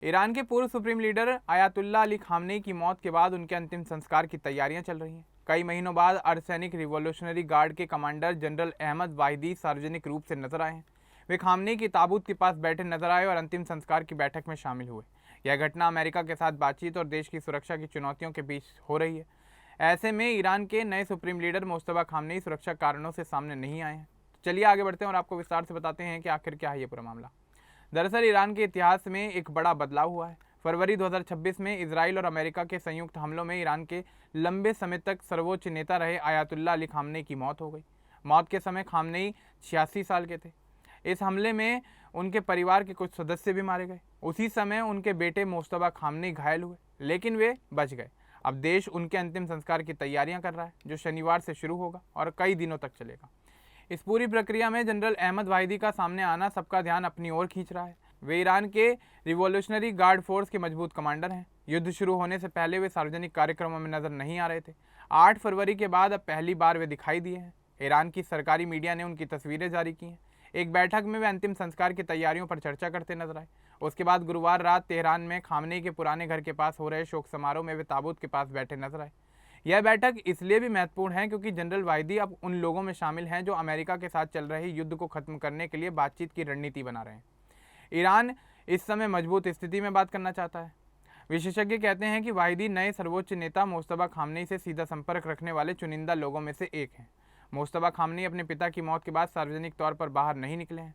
Iran के पूर्व supreme leader ayatollah Ali Khamenei की मौत के बाद उनके अंतिम संस्कार की तैयारियां चल रही हैं। कई महीनों बाद अर्धसैनिक रिवॉल्यूशनरी गार्ड के कमांडर जनरल अहमद वाहिदी सार्वजनिक रूप से नजर आए हैं। वे खामनेई की ताबूत के पास बैठे नजर आए और अंतिम संस्कार की बैठक में शामिल हुए। यह घटना अमेरिका के साथ बातचीत और देश की सुरक्षा की चुनौतियों के बीच हो रही है। ऐसे में ईरान के नए सुप्रीम लीडर मुस्तफा खामनेई सुरक्षा कारणों से सामने नहीं आए हैं। चलिए आगे बढ़ते हैं और आपको विस्तार से बताते हैं कि आखिर क्या है ये पूरा मामला। दरअसल ईरान के इतिहास में एक बड़ा बदलाव हुआ है। फरवरी 2026 में इजराइल और अमेरिका के संयुक्त हमलों में ईरान के लंबे समय तक सर्वोच्च नेता रहे आयतुल्ला अली खामनेई की मौत हो गई। मौत के समय खामनेई 86 साल के थे। इस हमले में उनके परिवार के कुछ सदस्य भी मारे गए। उसी समय उनके बेटे मुस्तफा खामनेई घायल हुए, लेकिन वे बच गए। अब देश उनके अंतिम संस्कार की तैयारियां कर रहा है, जो शनिवार से शुरू होगा और कई दिनों तक चलेगा। इस पूरी प्रक्रिया में जनरल अहमद वाहिदी का सामने आना सबका ध्यान अपनी ओर खींच रहा है। वे ईरान के रिवॉल्यूशनरी गार्ड फोर्स के मजबूत कमांडर हैं। युद्ध शुरू होने से पहले वे सार्वजनिक कार्यक्रमों में नजर नहीं आ रहे थे। 8 फरवरी के बाद अब पहली बार वे दिखाई दिए हैं। ईरान की सरकारी मीडिया ने उनकी तस्वीरें जारी की हैं। एक बैठक में वे अंतिम संस्कार की तैयारियों पर चर्चा करते नजर आए। उसके बाद गुरुवार रात तेहरान में खामनेई के पुराने घर के पास हो रहे शोक समारोह में वे ताबूत के पास बैठे नजर आए। यह बैठक इसलिए भी महत्वपूर्ण है क्योंकि जनरल वाहिदी अब उन लोगों में शामिल हैं जो अमेरिका के साथ चल रहे युद्ध को खत्म करने के लिए बातचीत की रणनीति बना रहे हैं। ईरान इस समय मजबूत स्थिति में बात करना चाहता है। विशेषज्ञ कहते हैं कि वाहिदी नए सर्वोच्च नेता मुस्तफा खामनेई से सीधा संपर्क रखने वाले चुनिंदा लोगों में से एक हैं। मुस्तफा खामनेई अपने पिता की मौत के बाद सार्वजनिक तौर पर बाहर नहीं निकले हैं।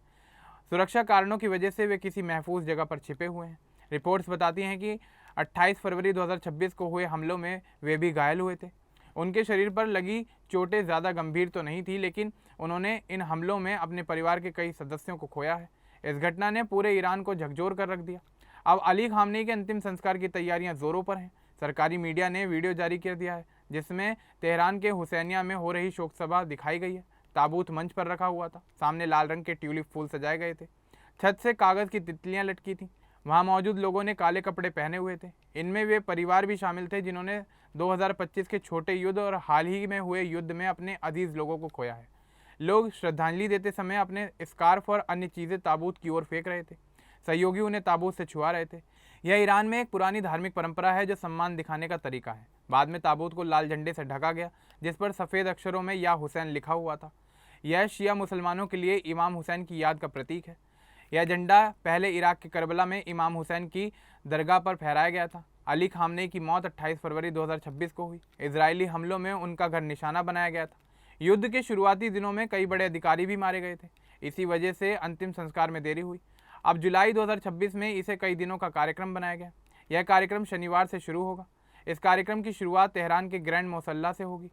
सुरक्षा कारणों की वजह से वे किसी महफूज जगह पर छिपे हुए हैं। रिपोर्ट्स बताती हैं कि 28 फरवरी 2026 को हुए हमलों में वे भी घायल हुए थे। उनके शरीर पर लगी चोटें ज़्यादा गंभीर तो नहीं थी, लेकिन उन्होंने इन हमलों में अपने परिवार के कई सदस्यों को खोया है। इस घटना ने पूरे ईरान को झकझोर कर रख दिया। अब अली खामनेई के अंतिम संस्कार की तैयारियां जोरों पर हैं। सरकारी मीडिया ने वीडियो जारी कर दिया है जिसमें तेहरान के हुसैनिया में हो रही शोक सभा दिखाई गई है। ताबूत मंच पर रखा हुआ था। सामने लाल रंग के ट्यूलिप फूल सजाए गए थे। छत से कागज़ की तितलियां लटकी थीं। वहाँ मौजूद लोगों ने काले कपड़े पहने हुए थे। इनमें वे परिवार भी शामिल थे जिन्होंने 2025 के छोटे युद्ध और हाल ही में हुए युद्ध में अपने अजीज लोगों को खोया है। लोग श्रद्धांजलि देते समय अपने स्कार्फ और अन्य चीज़ें ताबूत की ओर फेंक रहे थे। सहयोगी उन्हें ताबूत से छुआ रहे थे। यह ईरान में एक पुरानी धार्मिक परंपरा है जो सम्मान दिखाने का तरीका है। बाद में ताबूत को लाल झंडे से ढका गया जिस पर सफ़ेद अक्षरों में या हुसैन लिखा हुआ था। यह शिया मुसलमानों के लिए इमाम हुसैन की याद का प्रतीक है। यह झंडा पहले इराक के करबला में इमाम हुसैन की दरगाह पर फहराया गया था। अली खामनेई की मौत 28 फरवरी 2026 को हुई। इजरायली हमलों में उनका घर निशाना बनाया गया था। युद्ध के शुरुआती दिनों में कई बड़े अधिकारी भी मारे गए थे। इसी वजह से अंतिम संस्कार में देरी हुई। अब जुलाई 2026 में इसे कई दिनों का कार्यक्रम बनाया गया। यह कार्यक्रम शनिवार से शुरू होगा। इस कार्यक्रम की शुरुआत तेहरान के ग्रैंड मोसल्ला से होगी।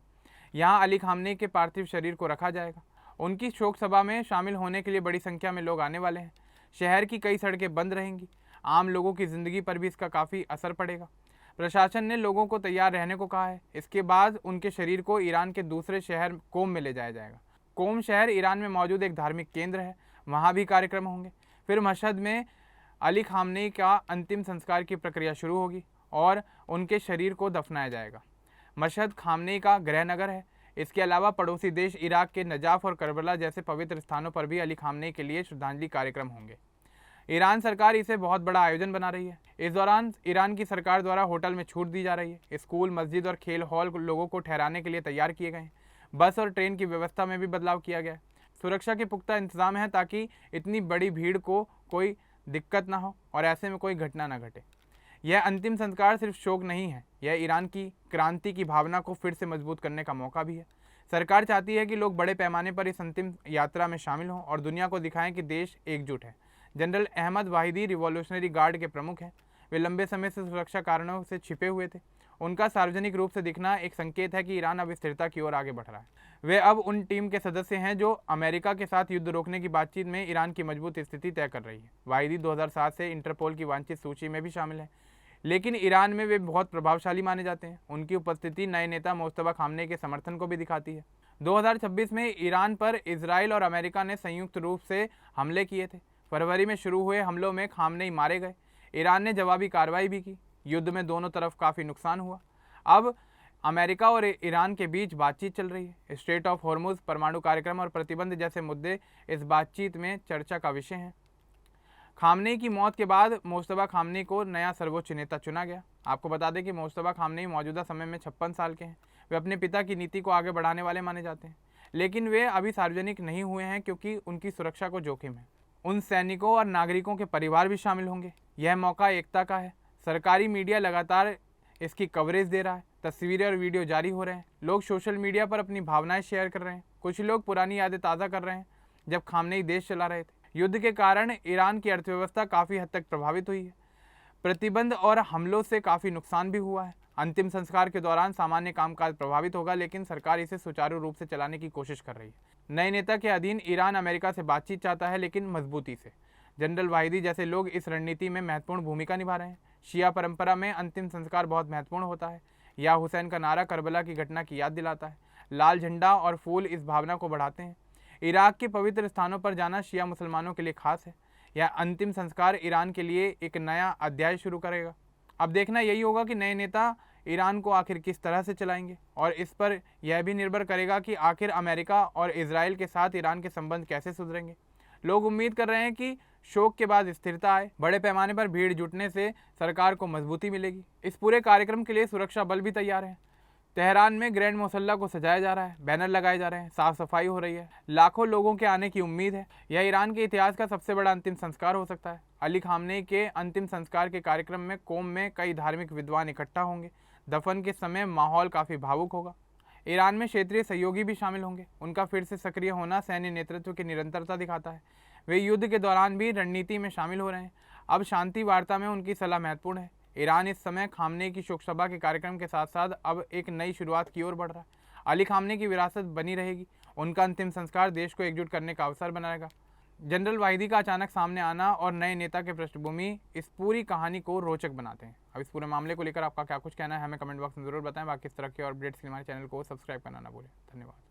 यहाँ अली खामनेई के पार्थिव शरीर को रखा जाएगा। उनकी शोक सभा में शामिल होने के लिए बड़ी संख्या में लोग आने वाले हैं। शहर की कई सड़कें बंद रहेंगी। आम लोगों की ज़िंदगी पर भी इसका काफ़ी असर पड़ेगा। प्रशासन ने लोगों को तैयार रहने को कहा है। इसके बाद उनके शरीर को ईरान के दूसरे शहर कोम में ले जाया जाएगा। कोम शहर ईरान में मौजूद एक धार्मिक केंद्र है। वहाँ भी कार्यक्रम होंगे। फिर मशहद में अली खामनेई का अंतिम संस्कार की प्रक्रिया शुरू होगी और उनके शरीर को दफनाया जाएगा। मशहद खामनेई का गृहनगर है। इसके अलावा पड़ोसी देश इराक के नजाफ और करबला जैसे पवित्र स्थानों पर भी अली खामनेई के लिए श्रद्धांजलि कार्यक्रम होंगे। ईरान सरकार इसे बहुत बड़ा आयोजन बना रही है। इस दौरान ईरान की सरकार द्वारा होटल में छूट दी जा रही है। स्कूल, मस्जिद और खेल हॉल लोगों को ठहराने के लिए तैयार किए गए हैं। बस और ट्रेन की व्यवस्था में भी बदलाव किया गया है। सुरक्षा के पुख्ता इंतजाम है ताकि इतनी बड़ी भीड़ को कोई दिक्कत ना हो और ऐसे में कोई घटना ना घटे। यह अंतिम संस्कार सिर्फ शोक नहीं है, यह ईरान की क्रांति की भावना को फिर से मजबूत करने का मौका भी है। सरकार चाहती है कि लोग बड़े पैमाने पर इस अंतिम यात्रा में शामिल हों और दुनिया को दिखाएं कि देश एकजुट है। General Ahmad Vahidi revolutionary guard के प्रमुख हैं। वे लंबे समय से सुरक्षा कारणों से छिपे हुए थे। उनका सार्वजनिक रूप से दिखना एक संकेत है कि ईरान अब स्थिरता की ओर आगे बढ़ रहा है। वे अब उन टीम के सदस्य हैं जो अमेरिका के साथ युद्ध रोकने की बातचीत में ईरान की मजबूत स्थिति तय कर रही है। वाहिदी 2007 से इंटरपोल की वांछित सूची में भी शामिल है, लेकिन ईरान में वे बहुत प्रभावशाली माने जाते हैं। उनकी उपस्थिति नए नेता मुस्तफा खामनेई के समर्थन को भी दिखाती है। 2026 में ईरान पर इजराइल और अमेरिका ने संयुक्त रूप से हमले किए थे। फरवरी में शुरू हुए हमलों में खामनेई मारे गए। ईरान ने जवाबी कार्रवाई भी की। युद्ध में दोनों तरफ काफ़ी नुकसान हुआ। अब अमेरिका और ईरान के बीच बातचीत चल रही है। स्ट्रेट ऑफ हॉर्मुज़, परमाणु कार्यक्रम और प्रतिबंध जैसे मुद्दे इस बातचीत में चर्चा का विषय हैं। खामनेई की मौत के बाद मुज्तबा खामनेई को नया सर्वोच्च नेता चुना गया। आपको बता दें कि मुज्तबा खामनेई मौजूदा समय में 56 साल के हैं। वे अपने पिता की नीति को आगे बढ़ाने वाले माने जाते हैं, लेकिन वे अभी सार्वजनिक नहीं हुए हैं क्योंकि उनकी सुरक्षा को जोखिम है। उन सैनिकों और नागरिकों के परिवार भी शामिल होंगे। यह मौका एकता का है। सरकारी मीडिया लगातार इसकी कवरेज दे रहा है। तस्वीरें और वीडियो जारी हो रहे हैं। लोग सोशल मीडिया पर अपनी भावनाएं शेयर कर रहे हैं। कुछ लोग पुरानी यादें ताज़ा कर रहे हैं जब खामनेई देश चला रहे थे। युद्ध के कारण ईरान की अर्थव्यवस्था काफ़ी हद तक प्रभावित हुई है। प्रतिबंध और हमलों से काफ़ी नुकसान भी हुआ है। अंतिम संस्कार के दौरान सामान्य कामकाज प्रभावित होगा, लेकिन सरकार इसे सुचारू रूप से चलाने की कोशिश कर रही है। नए नेता के अधीन ईरान अमेरिका से बातचीत चाहता है, लेकिन मजबूती से। जनरल वाहिदी जैसे लोग इस रणनीति में महत्वपूर्ण भूमिका निभा रहे हैं। शिया परंपरा में अंतिम संस्कार बहुत महत्वपूर्ण होता है। या हुसैन का नारा करबला की घटना की याद दिलाता है। लाल झंडा और फूल इस भावना को बढ़ाते हैं। इराक के पवित्र स्थानों पर जाना शिया मुसलमानों के लिए खास है। यह अंतिम संस्कार ईरान के लिए एक नया अध्याय शुरू करेगा। अब देखना यही होगा कि नए नेता ईरान को आखिर किस तरह से चलाएंगे, और इस पर यह भी निर्भर करेगा कि आखिर अमेरिका और इजराइल के साथ ईरान के संबंध कैसे सुधरेंगे। लोग उम्मीद कर रहे हैं कि शोक के बाद स्थिरता आए। बड़े पैमाने पर भीड़ जुटने से सरकार को मजबूती मिलेगी। इस पूरे कार्यक्रम के लिए सुरक्षा बल भी तैयार है। तेहरान में ग्रैंड मुसल्ला को सजाया जा रहा है, बैनर लगाए जा रहे हैं, साफ सफाई हो रही है। लाखों लोगों के आने की उम्मीद है। यह ईरान के इतिहास का सबसे बड़ा अंतिम संस्कार हो सकता है। अली खामनेई के अंतिम संस्कार के कार्यक्रम में कोम में कई धार्मिक विद्वान इकट्ठा होंगे। दफन के समय माहौल काफ़ी भावुक होगा। ईरान में क्षेत्रीय सहयोगी भी शामिल होंगे। उनका फिर से सक्रिय होना सैन्य नेतृत्व की निरंतरता दिखाता है। वे युद्ध के दौरान भी रणनीति में शामिल हो रहे हैं। अब शांति वार्ता में उनकी सलाह महत्वपूर्ण है। ईरान इस समय खामनेई की शोक सभा के कार्यक्रम के साथ साथ अब एक नई शुरुआत की ओर बढ़ रहा है। अली खामनेई की विरासत बनी रहेगी। उनका अंतिम संस्कार देश को एकजुट करने का अवसर बनाएगा। जनरल वाहिदी का अचानक सामने आना और नए नेता के पृष्ठभूमि इस पूरी कहानी को रोचक बनाते हैं। अब इस पूरे मामले को लेकर आपका क्या कुछ कहना है, हमें कमेंट बॉक्स में जरूर बताएं। बाकी इस तरह के और अपडेट्स के लिए हमारे चैनल को सब्सक्राइब करना ना भूलें। धन्यवाद।